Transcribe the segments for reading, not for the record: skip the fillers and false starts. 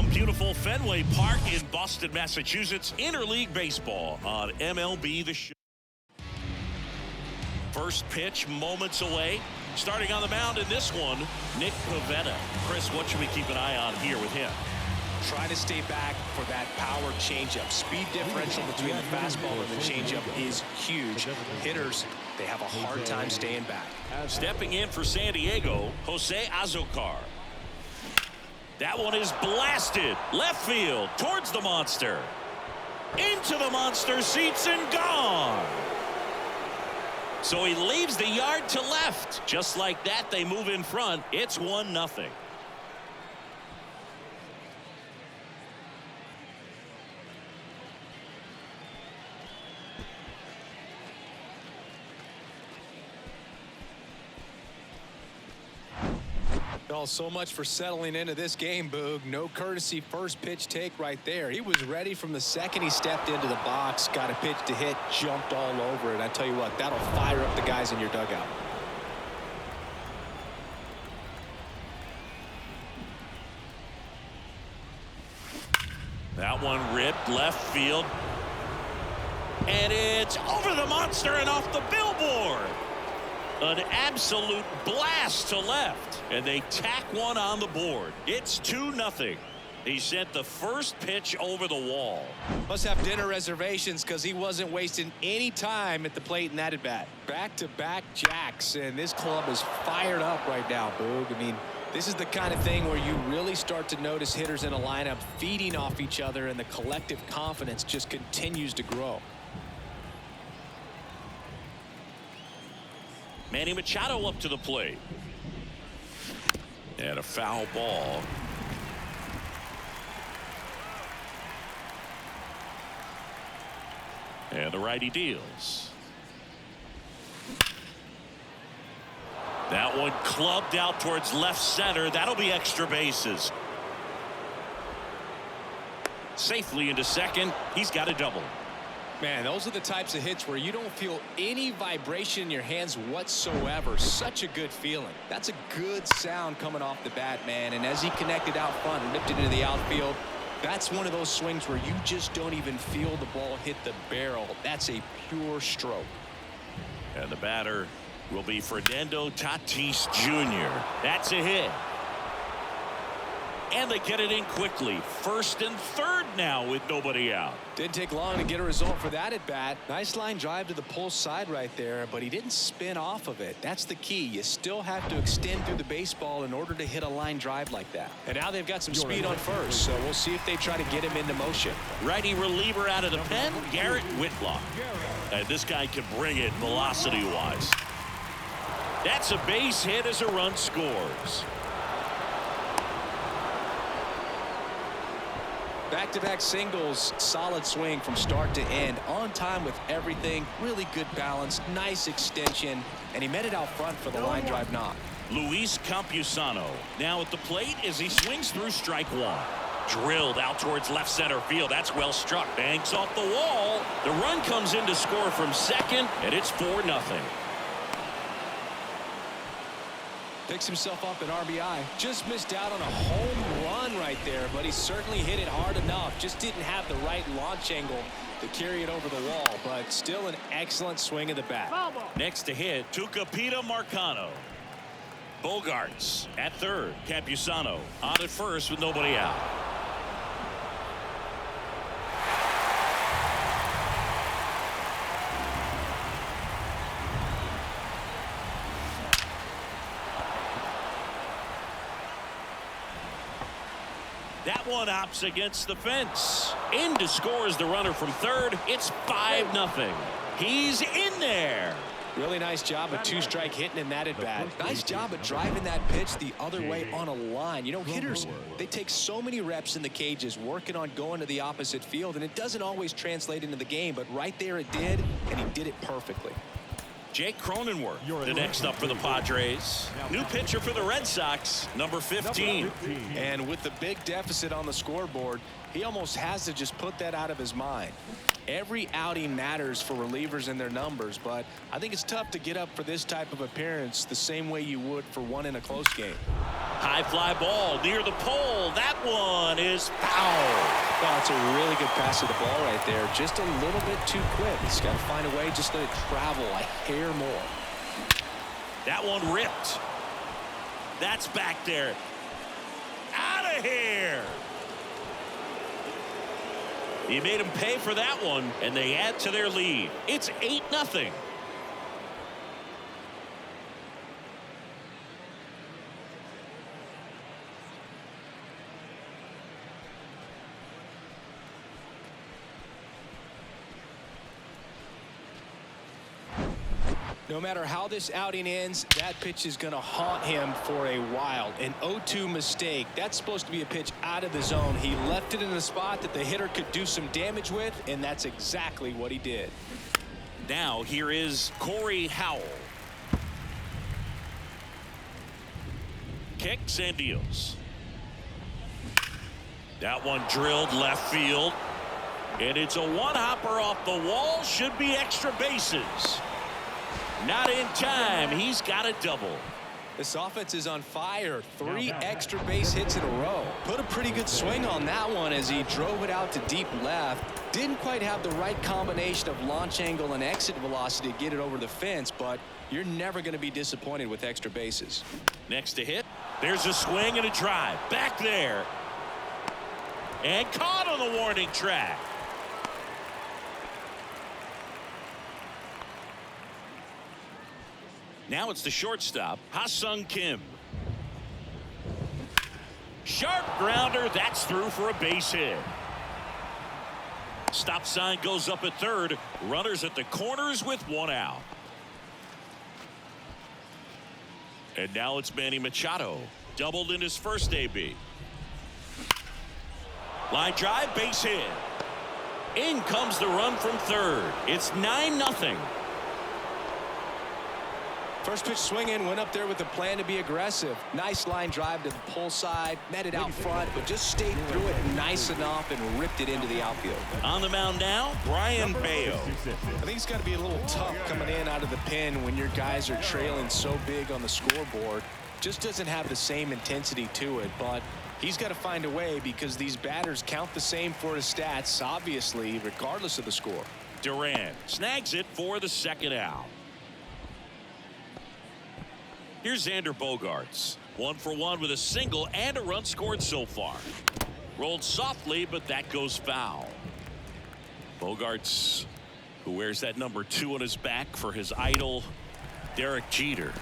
from beautiful Fenway Park in Boston, Massachusetts, Interleague Baseball on MLB The Show. First pitch moments away. Starting on the mound in this one, Nick Pivetta. Chris, what should we keep an eye on here with him? Try to stay back for that power changeup. Speed differential between the fastball and the changeup is huge. Hitters, they have a hard time staying back. Stepping in for San Diego, Jose Azocar. That one is blasted left field towards the monster. Into the monster seats and gone. So he leaves the yard to left. Just like that, they move in front. It's 1-0. Oh, so much for settling into this game, Boog. No courtesy first pitch take right there. He was ready from the second he stepped into the box, got a pitch to hit, jumped all over it. I tell you what, that'll fire up the guys in your dugout. That one ripped left field. And it's over the monster and off the billboard. An absolute blast to left, and they tack one on the board. It's 2-0. He sent the first pitch over the wall. Must have dinner reservations because he wasn't wasting any time at the plate in that at bat. Back-to-back jacks, and this club is fired up right now, Boog. I mean, this is the kind of thing where you really start to notice hitters in a lineup feeding off each other, and the collective confidence just continues to grow. Manny Machado up to the plate. And a foul ball. And the righty deals. That one clubbed out towards left center. That'll be extra bases. Safely into second. He's got a double. Man, those are the types of hits where you don't feel any vibration in your hands whatsoever. Such a good feeling. That's a good sound coming off the bat, man. And as he connected out front and ripped it into the outfield, that's one of those swings where you just don't even feel the ball hit the barrel. That's a pure stroke. And the batter will be Fernando Tatis Jr. That's a hit. And they get it in quickly. First and third now with nobody out. Didn't take long to get a result for that at bat. Nice line drive to the pull side right there, but he didn't spin off of it. That's the key. You still have to extend through the baseball in order to hit a line drive like that. And now they've got some speed on first, so we'll see if they try to get him into motion. Righty reliever out of the pen, Garrett Whitlock. And this guy can bring it velocity-wise. That's a base hit as a run scores. Back-to-back singles, solid swing from start to end, on time with everything, really good balance, nice extension, and he met it out front for the line drive knock. Luis Campusano now at the plate as he swings through strike one. Drilled out towards left center field. That's well struck. Banks off the wall. The run comes in to score from second, and it's 4-0. Picks himself up an RBI. Just missed out on a home run right there, but he certainly hit it hard enough. Just didn't have the right launch angle to carry it over the wall, but still an excellent swing of the bat. Next to hit, Tucupita Marcano. Bogarts at third. Campusano on at first with nobody out. That one opts against the fence. In to score is the runner from third. It's 5-0. He's in there. Really nice job of two-strike hitting in that at bat. Nice job of driving that pitch the other way on a line. You know, hitters, they take so many reps in the cages working on going to the opposite field, and it doesn't always translate into the game, but right there it did, and he did it perfectly. Jake Cronenworth, the next up for the Padres. New pitcher for the Red Sox, number 15. And with the big deficit on the scoreboard, He almost has to just put that out of his mind. Every outing matters for relievers and their numbers, but I think it's tough to get up for this type of appearance the same way you would for one in a close game. High fly ball near the pole. That one is foul. Oh, it's a really good pass of the ball right there. Just a little bit too quick. He's got to find a way, just let it travel a hair more. That one ripped. That's back there. Out of here. He made him pay for that one, and they add to their lead. It's 8-0. No matter how this outing ends, that pitch is going to haunt him for a while. An 0-2 mistake. That's supposed to be a pitch out of the zone. He left it in a spot that the hitter could do some damage with, and that's exactly what he did. Now here is Corey Howell. Kicks and deals. That one drilled left field. And it's a one-hopper off the wall. Should be extra bases. Not in time. He's got a double. This offense is on fire. 3 extra base hits in a row. Put a pretty good swing on that one as he drove it out to deep left. Didn't quite have the right combination of launch angle and exit velocity to get it over the fence, but you're never going to be disappointed with extra bases. Next to hit. There's a swing and a drive. Back there. And caught on the warning track. Now it's the shortstop, Ha-Sung Kim. Sharp grounder. That's through for a base hit. Stop sign goes up at third. Runners at the corners with 1 out. And now it's Manny Machado. Doubled in his first AB. Line drive, base hit. In comes the run from third. It's 9-0. First pitch swinging, went up there with a plan to be aggressive. Nice line drive to the pull side, met it out front, but just stayed through it nice enough and ripped it into the outfield. On the mound now, Brian Bayo. I think it's got to be a little tough coming in out of the pen when your guys are trailing so big on the scoreboard. Just doesn't have the same intensity to it, but he's got to find a way because these batters count the same for his stats, obviously, regardless of the score. Duran snags it for the second out. Here's Xander Bogaerts. 1 for 1 with a single and a run scored so far. Rolled softly, but that goes foul. Bogaerts, who wears that number 2 on his back for his idol, Derek Jeter.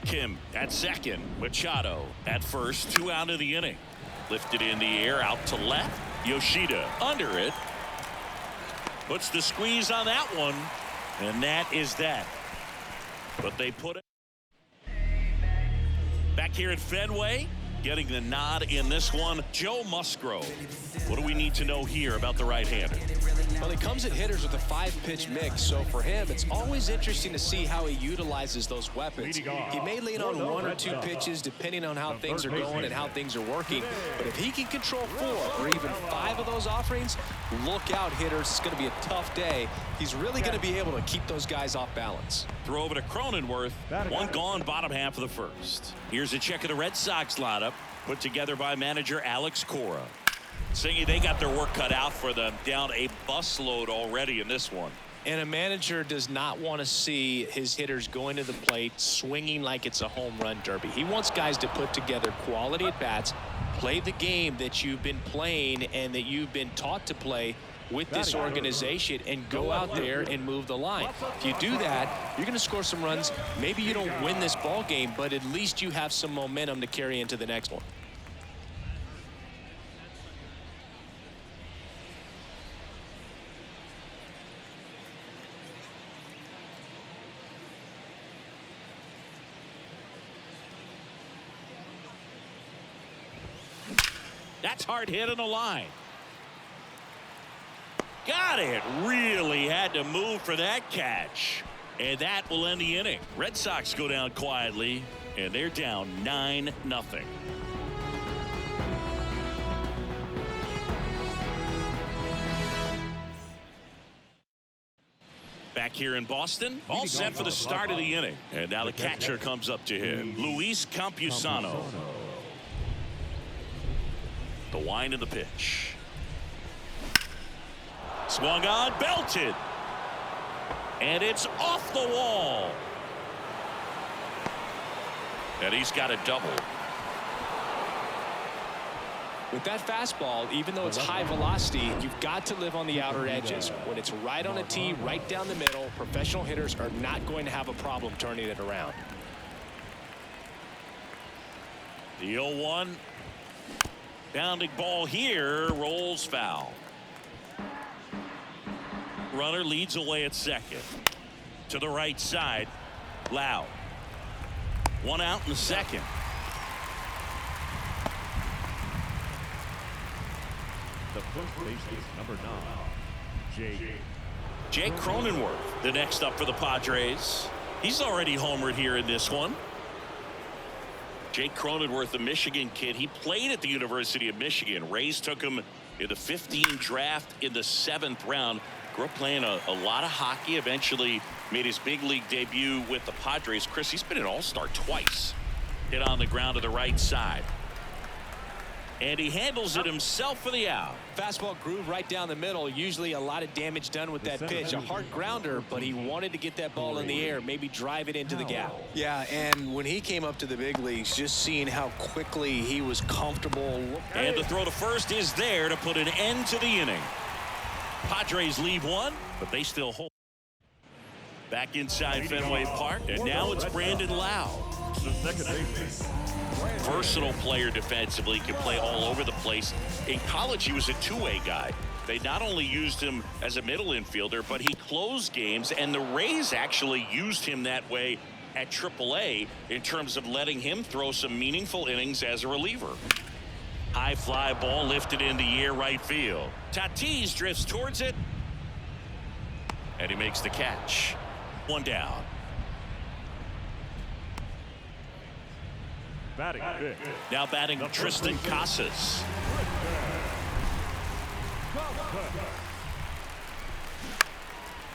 Kim at second. Machado at first. 2 out of the inning. Lifted in the air out to left. Yoshida under it. Puts the squeeze on that one. And that is that. But they put it back here at Fenway. Getting the nod in this one, Joe Musgrove. What do we need to know here about the right-hander? Well, he comes at hitters with a 5-pitch mix, so for him, it's always interesting to see how he utilizes those weapons. He may lean on 1 or 2 pitches depending on how things are going and how things are working, but if he can control 4 or even 5 of those offerings, look out, hitters. It's going to be a tough day. He's really going to be able to keep those guys off balance. Throw over to Cronenworth. 1 gone, bottom half of the first. Here's a check of the Red Sox lineup, put together by manager Alex Cora. Saying they got their work cut out for them, down a busload already in this one. And a manager does not want to see his hitters going to the plate swinging like it's a home run derby. He wants guys to put together quality at bats, play the game that you've been playing and that you've been taught to play with this organization, and go out there and move the line. If you do that, you're going to score some runs. Maybe you don't win this ball game, but at least you have some momentum to carry into the next one. That's hard hit on the line. Got it. Really had to move for that catch. And that will end the inning. Red Sox go down quietly, and they're down 9-0. Back here in Boston, all set for the start of the inning. And now the catcher comes up to him, Luis Campusano. The wind of the pitch. Swung on, belted. And it's off the wall. And he's got a double. With that fastball, even though it's high velocity, you've got to live on the outer edges. When it's right on a tee, right down the middle, professional hitters are not going to have a problem turning it around. The 0-1. Bounding ball here, rolls foul. Runner leads away at second. To the right side, Lau. One out in the second. The first baseman, number 9, Jake Cronenworth, the next up for the Padres. He's already homered here in this one. Jake Cronenworth, the Michigan kid, he played at the University of Michigan. Rays took him in the 15 draft in the 7th round. Grew up playing a lot of hockey. Eventually made his big league debut with the Padres. Chris, he's been an all-star twice. Hit on the ground to the right side. And he handles it himself for the out. Fastball groove right down the middle. Usually a lot of damage done with that pitch. A hard grounder, but he wanted to get that ball in the air, maybe drive it into the gap. Yeah, and when he came up to the big leagues, just seeing how quickly he was comfortable. And the throw to first is there to put an end to the inning. Padres leave one, but they still hold. Back inside Fenway Park, and now it's Brandon Lau. the second baseman. Versatile player defensively, can play all over the place. In college, he was a two-way guy. They not only used him as a middle infielder, but he closed games, and the Rays actually used him that way at AAA in terms of letting him throw some meaningful innings as a reliever. High fly ball lifted in the air right field. Tatis drifts towards it, and he makes the catch. One down. Batting fifth. Now batting Tristan Casas.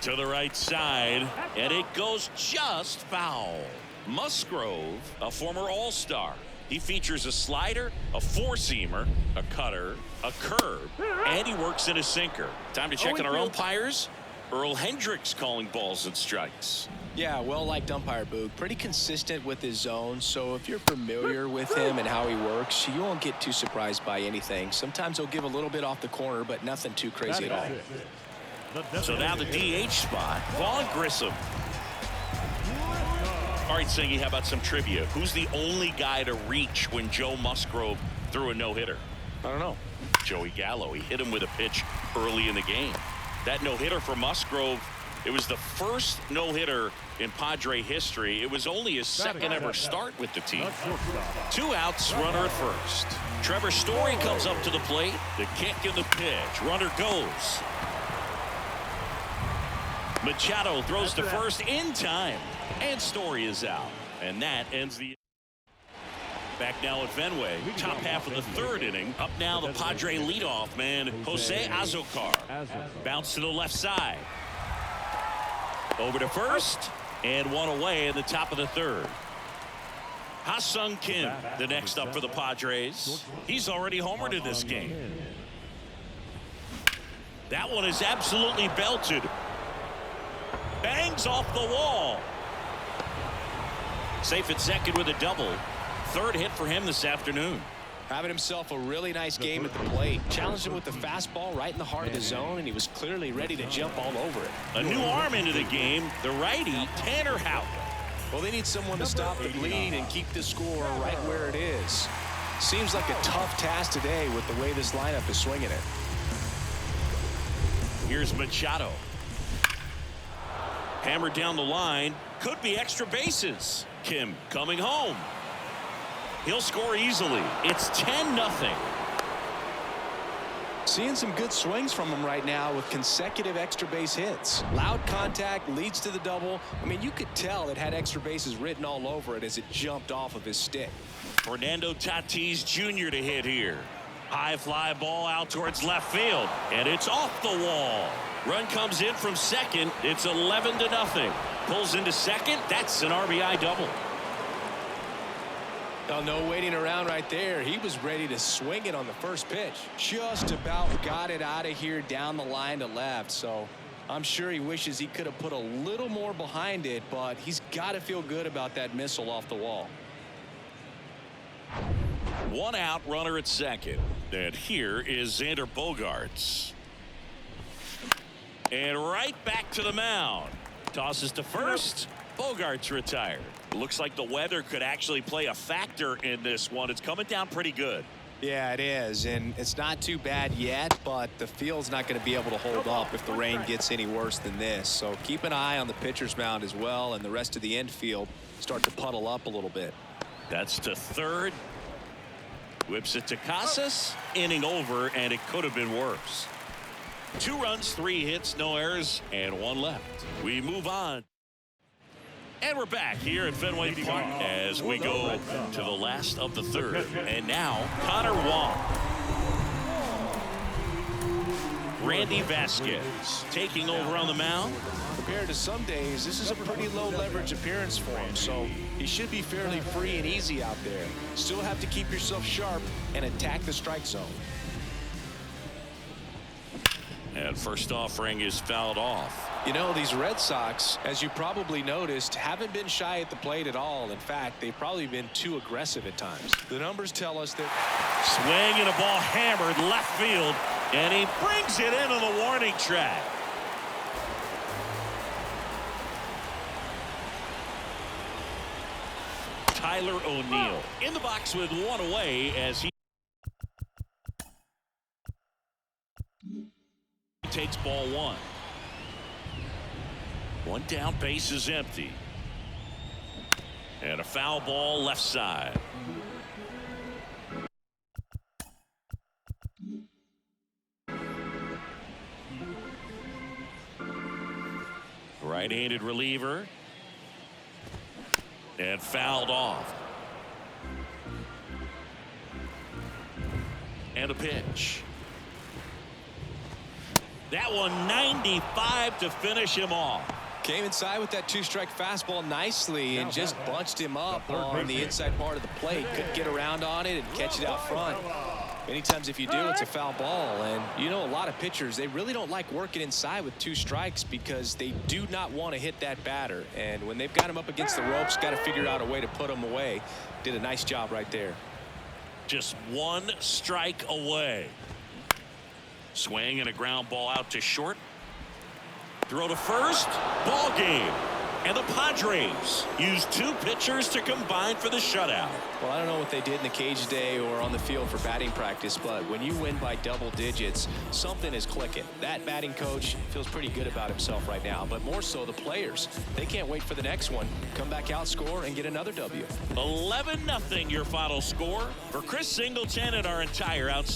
To the right side, and it goes just foul. Musgrove, a former All-Star. He features a slider, a four-seamer, a cutter, a curve, and he works in a sinker. Time to check on our umpires. Earl Hendricks calling balls and strikes. Yeah, well-liked umpire, Boog. Pretty consistent with his zone, so if you're familiar with him and how he works, you won't get too surprised by anything. Sometimes he'll give a little bit off the corner, but nothing too crazy at all. So now the DH spot, Vaughn Grissom. All right, Singy, how about some trivia? Who's the only guy to reach when Joe Musgrove threw a no-hitter? I don't know. Joey Gallo. He hit him with a pitch early in the game. That no-hitter for Musgrove, it was the first no-hitter in Padre history. It was only his second ever start with the team. 2 outs, runner at first. Trevor Story comes up to the plate. The kick and the pitch. Runner goes. Machado throws to first in time. And Story is out. And that ends the... Back now at Fenway, top half of the third inning. Up now the Padre leadoff man, Jose Azocar. Bounce to the left side. Over to first, and one away in the top of the third. Ha-Sung Kim, the next up for the Padres. He's already homered in this game. That one is absolutely belted. Bangs off the wall. Safe at second with a double. Third hit for him this afternoon. Having himself a really nice game at the plate. Challenged him with the fastball right in the heart of the zone, and he was clearly ready to jump all over it. A new arm into the game, the righty, Tanner Houck. Well, they need someone to stop the bleed and keep the score right where it is. Seems like a tough task today with the way this lineup is swinging it. Here's Machado. Hammered down the line. Could be extra bases. Kim coming home. He'll score easily. It's 10-0. Seeing some good swings from him right now with consecutive extra base hits. Loud contact leads to the double. I mean, you could tell it had extra bases written all over it as it jumped off of his stick. Fernando Tatis Jr. to hit here. High fly ball out towards left field, and it's off the wall. Run comes in from second. It's 11-0. Pulls into second. That's an RBI double. Oh, no waiting around right there. He was ready to swing it on the first pitch. Just about got it out of here down the line to left. So I'm sure he wishes he could have put a little more behind it, but he's got to feel good about that missile off the wall. One out, runner at second. And here is Xander Bogaerts. And right back to the mound. Tosses to first. Bogaerts retired. Looks like the weather could actually play a factor in this one. It's coming down pretty good. Yeah, it is, and it's not too bad yet, but the field's not going to be able to hold up if the rain gets any worse than this. So keep an eye on the pitcher's mound as well, and the rest of the infield start to puddle up a little bit. That's to third. Whips it to Casas. Inning over, and it could have been worse. 2 runs, 3 hits, no errors, and 1 left. We move on. And we're back here at Fenway Park as we go to the last of the third. And now, Connor Wong. Randy Vasquez taking over on the mound. Compared to some days, this is a pretty low leverage appearance for him, so he should be fairly free and easy out there. Still have to keep yourself sharp and attack the strike zone. And first offering is fouled off. You know, these Red Sox, as you probably noticed, haven't been shy at the plate at all. In fact, they've probably been too aggressive at times. The numbers tell us that. Swing and a ball hammered left field, and he brings it into the warning track. Tyler O'Neill in the box with 1 away as he takes ball 1. 1 down, base is empty. And a foul ball left side. Right-handed reliever. And fouled off. And a pitch. That one 95 to finish him off. Came inside with that 2-strike fastball nicely and just bunched him up on the inside part of the plate. Couldn't get around on it and catch it out front. Many times if you do, it's a foul ball. And you know, a lot of pitchers, they really don't like working inside with 2 strikes because they do not want to hit that batter. And when they've got him up against the ropes, got to figure out a way to put him away. Did a nice job right there. Just 1 strike away. Swing and a ground ball out to short. Throw to first. Ball game. And the Padres use 2 pitchers to combine for the shutout. Well, I don't know what they did in the cage today or on the field for batting practice, but when you win by double digits, something is clicking. That batting coach feels pretty good about himself right now, but more so the players. They can't wait for the next one. Come back out, score, and get another W. 11-0 your final score. For Chris Singleton and our entire outside